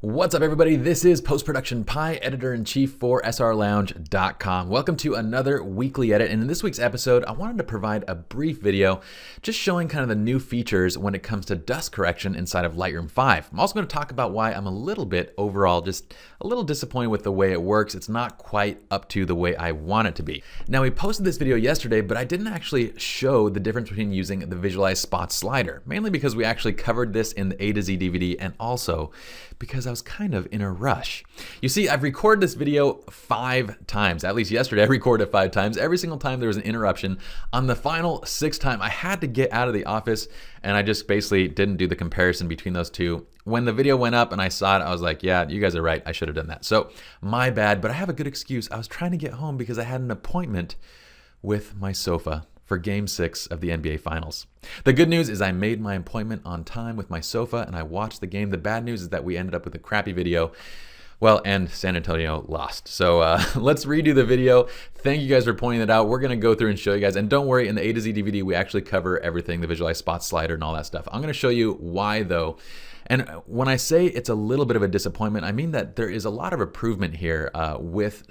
What's up, everybody? This is Post-Production Pi, Editor-in-Chief for srlounge.com. Welcome to another weekly edit, and in this week's episode, I wanted to provide a brief video just showing kind of the new features when it comes to dust correction inside of Lightroom 5. I'm also going to talk about why I'm a little bit overall just a little disappointed with the way it works. It's not quite up to the way I want it to be. Now, we posted this video yesterday, but I didn't actually show the difference between using the Visualize Spots slider, mainly because we actually covered this in the A to Z DVD and also because I was kind of in a rush. You see, I've recorded this video 5 times. At least yesterday, I recorded it 5 times. Every single time there was an interruption. On the final 6th time, I had to get out of the office and I just basically didn't do the comparison between those two. When the video went up and I saw it, I was like, yeah, you guys are right. I should have done that. So my bad, but I have a good excuse. I was trying to get home because I had an appointment with my sofa for Game 6 of the NBA Finals. The good news is I made my appointment on time with my sofa and I watched the game. The bad news is that we ended up with a crappy video. Well, and San Antonio lost. So let's redo the video. Thank you guys for pointing it out. We're gonna go through and show you guys. And don't worry, in the A to Z DVD, we actually cover everything, the Visualize Spots slider and all that stuff. I'm gonna show you why though. And when I say it's a little bit of a disappointment, I mean that there is a lot of improvement here with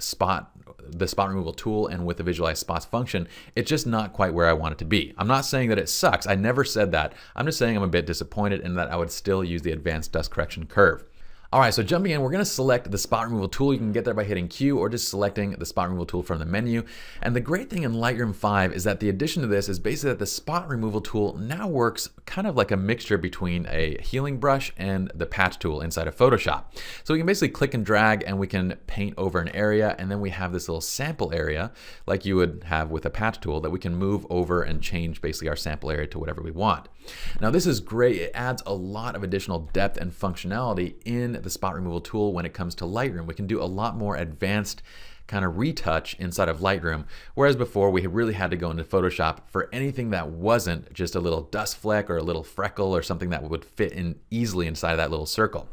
the spot removal tool and with the Visualize Spots function. It's just not quite where I want it to be. I'm not saying that it sucks. I never said that. I'm just saying I'm a bit disappointed in that I would still use the advanced dust correction curve. All right, so jumping in, we're gonna select the spot removal tool. You can get there by hitting Q or just selecting the spot removal tool from the menu. And the great thing in Lightroom 5 is that the addition to this is basically that the spot removal tool now works kind of like a mixture between a healing brush and the patch tool inside of Photoshop. So we can basically click and drag and we can paint over an area, and then we have this little sample area like you would have with a patch tool that we can move over and change basically our sample area to whatever we want. Now this is great. It adds a lot of additional depth and functionality in the spot removal tool when it comes to Lightroom. We can do a lot more advanced kind of retouch inside of Lightroom, whereas before we really had to go into Photoshop for anything that wasn't just a little dust fleck or a little freckle or something that would fit in easily inside of that little circle.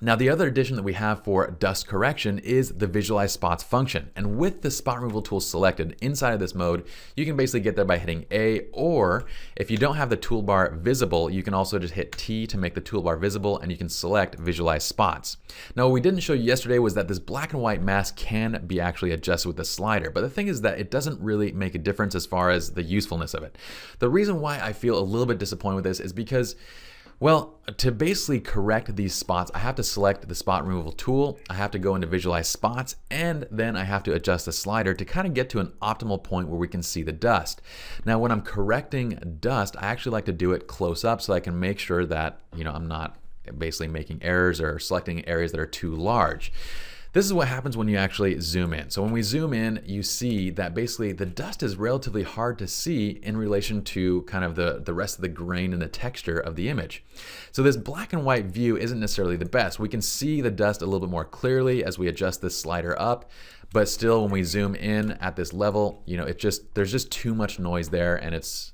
Now, the other addition that we have for dust correction is the Visualize Spots function. And with the spot removal tool selected inside of this mode, you can basically get there by hitting A, or if you don't have the toolbar visible, you can also just hit T to make the toolbar visible and you can select Visualize Spots. Now, what we didn't show you yesterday was that this black and white mask can be actually adjusted with the slider. But the thing is that it doesn't really make a difference as far as the usefulness of it. The reason why I feel a little bit disappointed with this is because, well, to basically correct these spots, I have to select the spot removal tool, I have to go into Visualize Spots, and then I have to adjust the slider to kind of get to an optimal point where we can see the dust. Now, when I'm correcting dust, I actually like to do it close up so I can make sure that, I'm not basically making errors or selecting areas that are too large. This is what happens when you actually zoom in. So when we zoom in, you see that basically the dust is relatively hard to see in relation to kind of the rest of the grain and the texture of the image. So this black and white view isn't necessarily the best. We can see the dust a little bit more clearly as we adjust this slider up, but still when we zoom in at this level, there's just too much noise there and it's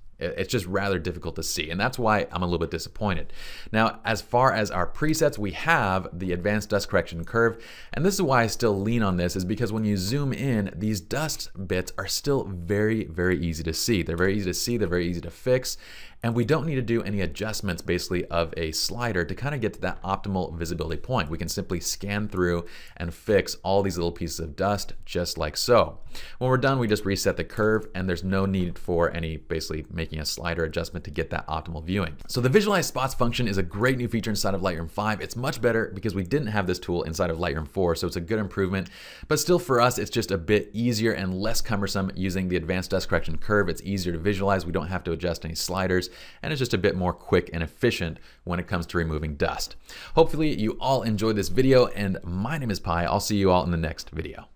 just rather difficult to see, and that's why I'm a little bit disappointed. Now, as far as our presets, we have the advanced dust correction curve, and this is why I still lean on this, is because when you zoom in, these dust bits are still very, very easy to see. They're very easy to see, they're very easy to fix, and we don't need to do any adjustments basically of a slider to kind of get to that optimal visibility point. We can simply scan through and fix all these little pieces of dust just like so. When we're done, we just reset the curve and there's no need for any basically making a slider adjustment to get that optimal viewing. So the Visualize Spots function is a great new feature inside of Lightroom 5. It's much better because we didn't have this tool inside of Lightroom 4, so it's a good improvement. But still for us, it's just a bit easier and less cumbersome using the advanced dust correction curve. It's easier to visualize. We don't have to adjust any sliders, and it's just a bit more quick and efficient when it comes to removing dust. Hopefully you all enjoyed this video, and my name is Pi. I'll see you all in the next video.